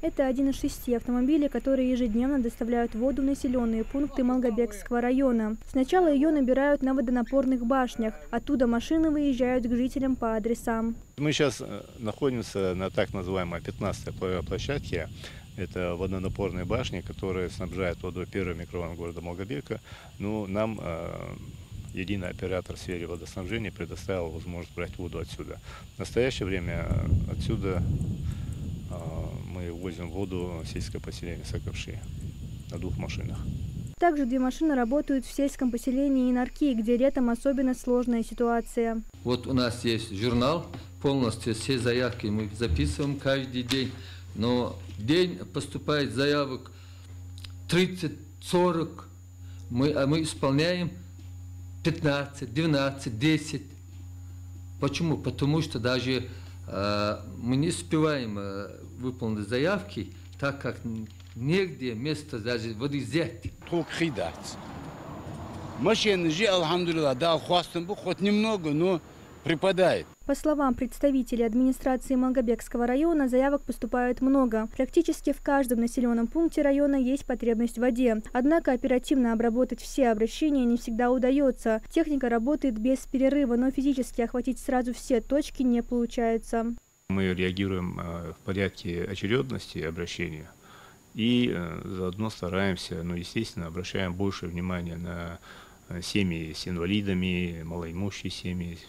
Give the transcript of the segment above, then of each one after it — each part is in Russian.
Это один из 6 автомобилей, которые ежедневно доставляют воду в населенные пункты Малгобекского района. Сначала ее набирают на водонапорных башнях. Оттуда машины выезжают к жителям по адресам. Мы сейчас находимся на так называемой 15-й площадке. Это водонапорные башни, которые снабжают водой первый микрорайон города Малгобека. Ну, нам единый оператор в сфере водоснабжения предоставил возможность брать воду отсюда. В настоящее время отсюда мы возим воду в сельское поселение Саковши на 2 машинах. Также 2 машины работают в сельском поселении Инарки, где летом особенно сложная ситуация. Вот у нас есть журнал, полностью все заявки мы записываем каждый день. Но в день поступает заявок 30-40, а мы исполняем 15, 12, 10. Почему? Потому что даже мы не успеваем выполнить заявки, так как негде место даже воды взять. Машины же, алхамдулилlah, дал хвастом, хоть немного, но припадает. По словам представителей администрации Малгобекского района, заявок поступает много. Практически в каждом населенном пункте района есть потребность в воде. Однако оперативно обработать все обращения не всегда удается. Техника работает без перерыва, но физически охватить сразу все точки не получается. Мы реагируем в порядке очередности обращения и заодно стараемся, естественно, обращаем больше внимания на семьи с инвалидами, малоимущие семьи,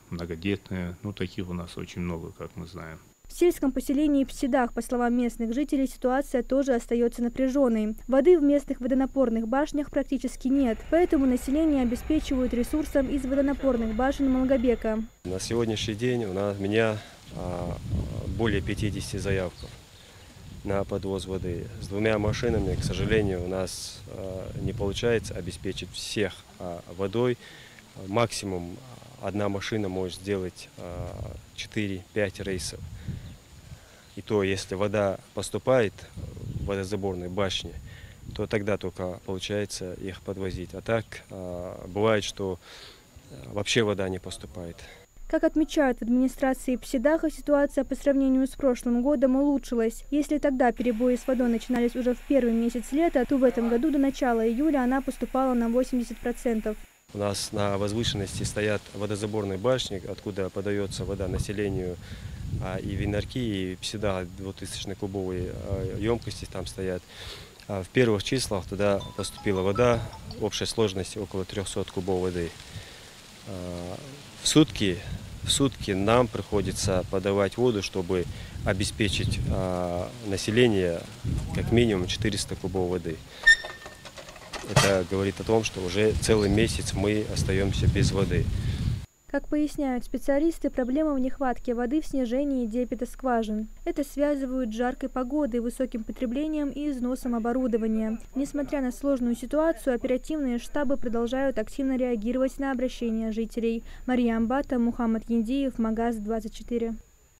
многодетные. Таких у нас очень много, как мы знаем. В сельском поселении Псидах, по словам местных жителей, ситуация тоже остается напряженной. Воды в местных водонапорных башнях практически нет, поэтому население обеспечивают ресурсом из водонапорных башен Малгобека. На сегодняшний день у меня более 50 заявок на подвоз воды. С 2 машинами, к сожалению, у нас не получается обеспечить всех водой. Максимум 1 машина может сделать 4-5 рейсов. И то, если вода поступает в водозаборной башне, то тогда только получается их подвозить. А так бывает, что вообще вода не поступает. Как отмечают в администрации Псидаха, ситуация по сравнению с прошлым годом улучшилась. Если тогда перебои с водой начинались уже в первый месяц лета, то в этом году до начала июля она поступала на 80%. У нас на возвышенности стоят водозаборные башни, откуда подается вода населению, и в Инарки, и Псидах 2000-кубовые емкости там стоят. В первых числах туда поступила вода общей сложности около 300 кубов воды. В сутки нам приходится подавать воду, чтобы обеспечить население как минимум 400 кубов воды. Это говорит о том, что уже целый месяц мы остаемся без воды. Как поясняют специалисты, проблема в нехватке воды в снижении дебита скважин. Это связывают с жаркой погодой, высоким потреблением и износом оборудования. Несмотря на сложную ситуацию, оперативные штабы продолжают активно реагировать на обращения жителей. Мария Амбата, Мухаммад Яндиев, Магаз 24.